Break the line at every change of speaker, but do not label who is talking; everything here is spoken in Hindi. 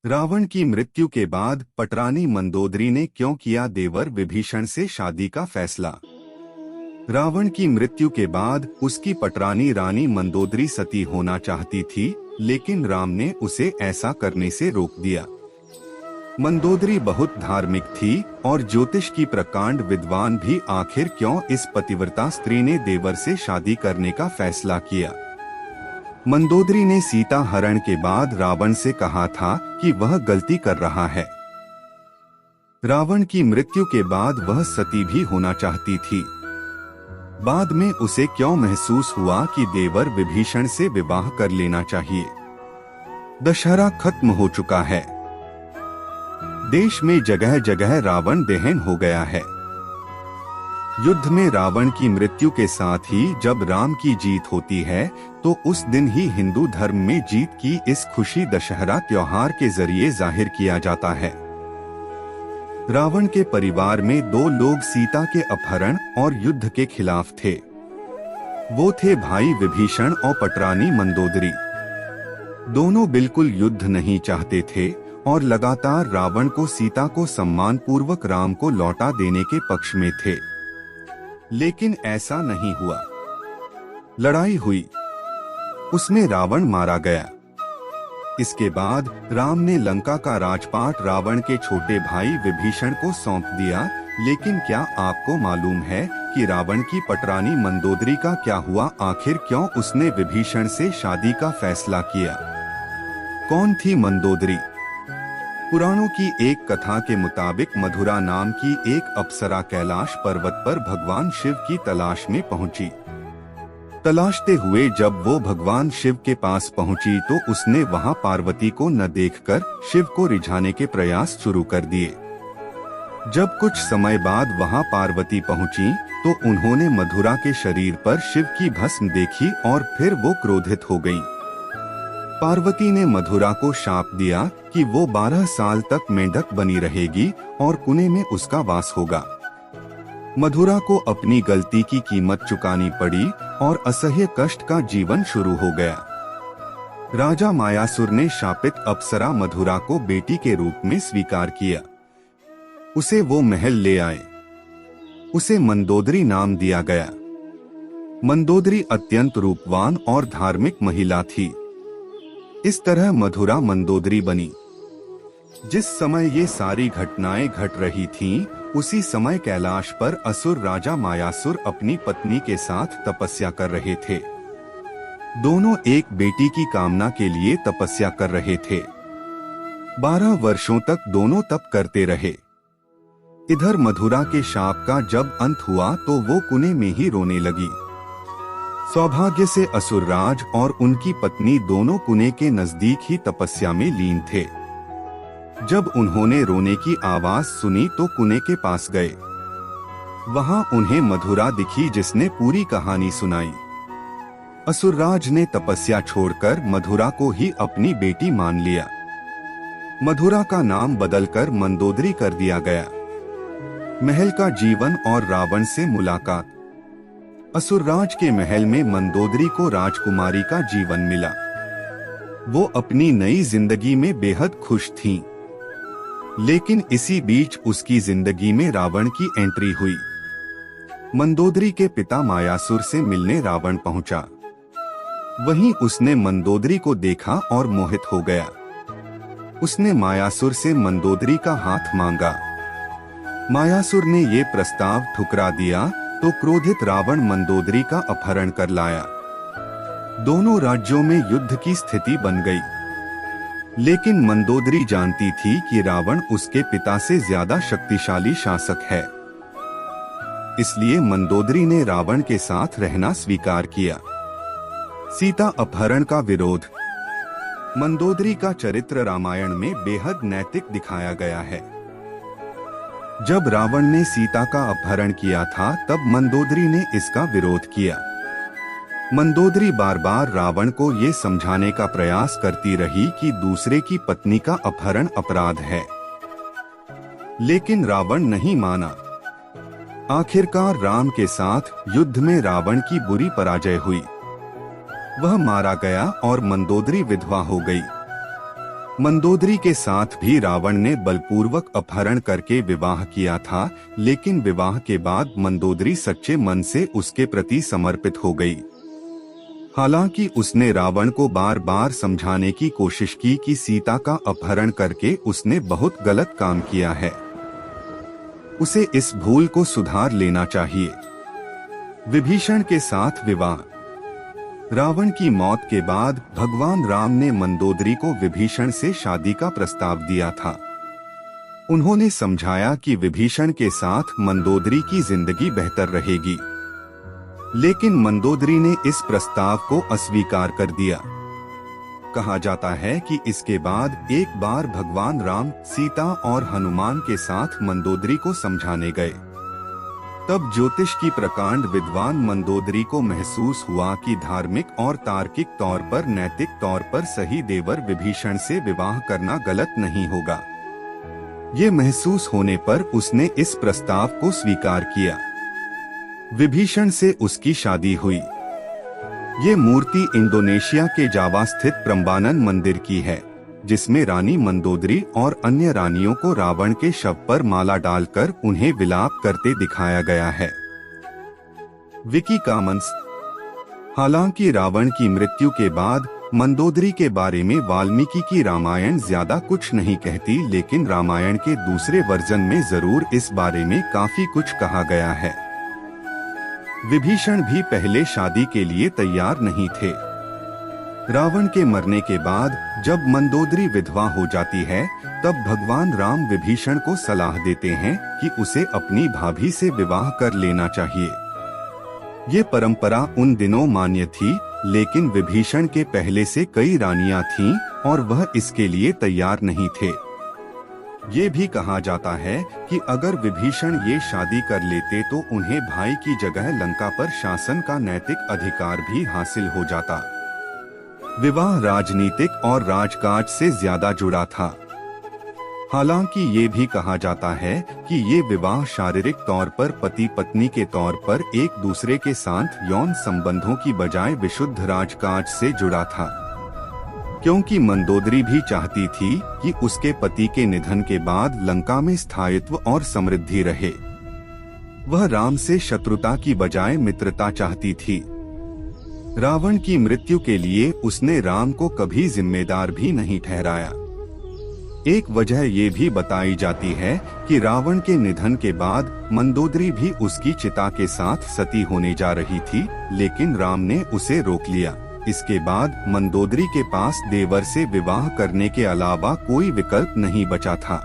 रावण की मृत्यु के बाद पटरानी मंदोदरी ने क्यों किया देवर विभीषण से शादी का फैसला। रावण की मृत्यु के बाद उसकी पटरानी रानी मंदोदरी सती होना चाहती थी, लेकिन राम ने उसे ऐसा करने से रोक दिया। मंदोदरी बहुत धार्मिक थी और ज्योतिष की प्रकांड विद्वान भी। आखिर क्यों इस पतिव्रता स्त्री ने देवर से शादी करने का फैसला किया। मंदोदरी ने सीता हरण के बाद रावण से कहा था कि वह गलती कर रहा है। रावण की मृत्यु के बाद वह सती भी होना चाहती थी। बाद में उसे क्यों महसूस हुआ कि देवर विभीषण से विवाह कर लेना चाहिए। दशहरा खत्म हो चुका है। देश में जगह जगह रावण दहन हो गया है। युद्ध में रावण की मृत्यु के साथ ही जब राम की जीत होती है, तो उस दिन ही हिंदू धर्म में जीत की इस खुशी दशहरा त्योहार के जरिए जाहिर किया जाता है। रावण के परिवार में दो लोग सीता के अपहरण और युद्ध के खिलाफ थे। वो थे भाई विभीषण और पटरानी मंदोदरी। दोनों बिल्कुल युद्ध नहीं चाहते थे और लगातार रावण को सीता को सम्मान पूर्वक राम को लौटा देने के पक्ष में थे। लेकिन ऐसा नहीं हुआ। लड़ाई हुई, उसमें रावण मारा गया। इसके बाद राम ने लंका का राजपाट रावण के छोटे भाई विभीषण को सौंप दिया। लेकिन क्या आपको मालूम है कि रावण की पटरानी मंदोदरी का क्या हुआ। आखिर क्यों उसने विभीषण से शादी का फैसला किया। कौन थी मंदोदरी। पुराणों की एक कथा के मुताबिक मधुरा नाम की एक अप्सरा कैलाश पर्वत पर भगवान शिव की तलाश में पहुंची। तलाशते हुए जब वो भगवान शिव के पास पहुंची तो उसने वहां पार्वती को न देखकर शिव को रिझाने के प्रयास शुरू कर दिए। जब कुछ समय बाद वहां पार्वती पहुंची तो उन्होंने मधुरा के शरीर पर शिव की भस्म देखी और फिर वो क्रोधित हो गईं। पार्वती ने मधुरा को शाप दिया कि वो 12 साल तक मेंढक बनी रहेगी और कुएं में उसका वास होगा। मधुरा को अपनी गलती की कीमत चुकानी पड़ी और असह्य कष्ट का जीवन शुरू हो गया। राजा मायासुर ने शापित अप्सरा मधुरा को बेटी के रूप में स्वीकार किया। उसे वो महल ले आए। उसे मंदोदरी नाम दिया गया। मंदोदरी अत्यंत रूपवान और धार्मिक महिला थी। इस तरह मधुरा मंदोदरी बनी। जिस समय ये सारी घटनाएं घट रही थीं, उसी समय कैलाश पर असुर राजा मायासुर अपनी पत्नी के साथ तपस्या कर रहे थे। दोनों एक बेटी की कामना के लिए तपस्या कर रहे थे। 12 वर्षों तक दोनों तप करते रहे। इधर मधुरा के शाप का जब अंत हुआ तो वो कुएं में ही रोने लगी। सौभाग्य से असुरराज और उनकी पत्नी दोनों कुएं के नजदीक ही तपस्या में लीन थे। जब उन्होंने रोने की आवाज सुनी तो कुएं के पास गए। वहां उन्हें मधुरा दिखी जिसने पूरी कहानी सुनाई। असुरराज ने तपस्या छोड़कर मधुरा को ही अपनी बेटी मान लिया। मधुरा का नाम बदलकर मंदोदरी कर दिया गया। महल का जीवन और रावण से मुलाकात। असुरराज के महल में मंदोदरी को राजकुमारी का जीवन मिला। वो अपनी नई जिंदगी में बेहद खुश थीं। लेकिन इसी बीच उसकी जिंदगी में रावण की एंट्री हुई। मंदोदरी के पिता मायासुर से मिलने रावण पहुंचा। वहीं उसने मंदोदरी को देखा और मोहित हो गया। उसने मायासुर से मंदोदरी का हाथ मांगा। मायासुर ने ये प्रस्ताव ठुकरा दिया तो क्रोधित रावण मंदोदरी का अपहरण कर लाया। दोनों राज्यों में युद्ध की स्थिति बन गई। लेकिन मंदोदरी जानती थी कि रावण उसके पिता से ज्यादा शक्तिशाली शासक है। इसलिए मंदोदरी ने रावण के साथ रहना स्वीकार किया। सीता अपहरण का विरोध। मंदोदरी का चरित्र रामायण में बेहद नैतिक दिखाया गया है। जब रावण ने सीता का अपहरण किया था तब मंदोदरी ने इसका विरोध किया। मंदोदरी बार बार रावण को ये समझाने का प्रयास करती रही कि दूसरे की पत्नी का अपहरण अपराध है। लेकिन रावण नहीं माना। आखिरकार राम के साथ युद्ध में रावण की बुरी पराजय हुई। वह मारा गया और मंदोदरी विधवा हो गई। मंदोदरी के साथ भी रावण ने बलपूर्वक अपहरण करके विवाह किया था, लेकिन विवाह के बाद मंदोदरी सच्चे मन से उसके प्रति समर्पित हो गई। हालांकि उसने रावण को बार बार समझाने की कोशिश की कि सीता का अपहरण करके उसने बहुत गलत काम किया है, उसे इस भूल को सुधार लेना चाहिए। विभीषण के साथ विवाह। रावण की मौत के बाद भगवान राम ने मंदोदरी को विभीषण से शादी का प्रस्ताव दिया था। उन्होंने समझाया कि विभीषण के साथ मंदोदरी की जिंदगी बेहतर रहेगी, लेकिन मंदोदरी ने इस प्रस्ताव को अस्वीकार कर दिया। कहा जाता है कि इसके बाद एक बार भगवान राम सीता और हनुमान के साथ मंदोदरी को समझाने गए। तब ज्योतिष की प्रकांड विद्वान मंदोदरी को महसूस हुआ कि धार्मिक और तार्किक तौर पर, नैतिक तौर पर सही देवर विभीषण से विवाह करना गलत नहीं होगा। ये महसूस होने पर उसने इस प्रस्ताव को स्वीकार किया। विभीषण से उसकी शादी हुई। ये मूर्ति इंडोनेशिया के जावा स्थित प्रम्बानन मंदिर की है, जिसमें रानी मंदोदरी और अन्य रानियों को रावण के शव पर माला डालकर उन्हें विलाप करते दिखाया गया है। विकी कॉमन्स। हालांकि रावण की मृत्यु के बाद मंदोदरी के बारे में वाल्मीकि की रामायण ज्यादा कुछ नहीं कहती, लेकिन रामायण के दूसरे वर्जन में जरूर इस बारे में काफी कुछ कहा गया है। विभीषण भी पहले शादी के लिए तैयार नहीं थे। रावण के मरने के बाद जब मंदोदरी विधवा हो जाती है, तब भगवान राम विभीषण को सलाह देते हैं कि उसे अपनी भाभी से विवाह कर लेना चाहिए। ये परंपरा उन दिनों मान्य थी, लेकिन विभीषण के पहले से कई रानियां थीं और वह इसके लिए तैयार नहीं थे। ये भी कहा जाता है कि अगर विभीषण ये शादी कर लेते तो उन्हें भाई की जगह लंका पर शासन का नैतिक अधिकार भी हासिल हो जाता। विवाह राजनीतिक और राजकाज से ज्यादा जुड़ा था। हालांकि ये भी कहा जाता है कि ये विवाह शारीरिक तौर पर पति पत्नी के तौर पर एक दूसरे के साथ यौन संबंधों की बजाय विशुद्ध राजकाज से जुड़ा था, क्योंकि मंदोदरी भी चाहती थी कि उसके पति के निधन के बाद लंका में स्थायित्व और समृद्धि रहे। वह राम से शत्रुता की बजाय मित्रता चाहती थी। रावण की मृत्यु के लिए उसने राम को कभी जिम्मेदार भी नहीं ठहराया। एक वजह ये भी बताई जाती है कि रावण के निधन के बाद मंदोदरी भी उसकी चिता के साथ सती होने जा रही थी, लेकिन राम ने उसे रोक लिया। इसके बाद मंदोदरी के पास देवर से विवाह करने के अलावा कोई विकल्प नहीं बचा था।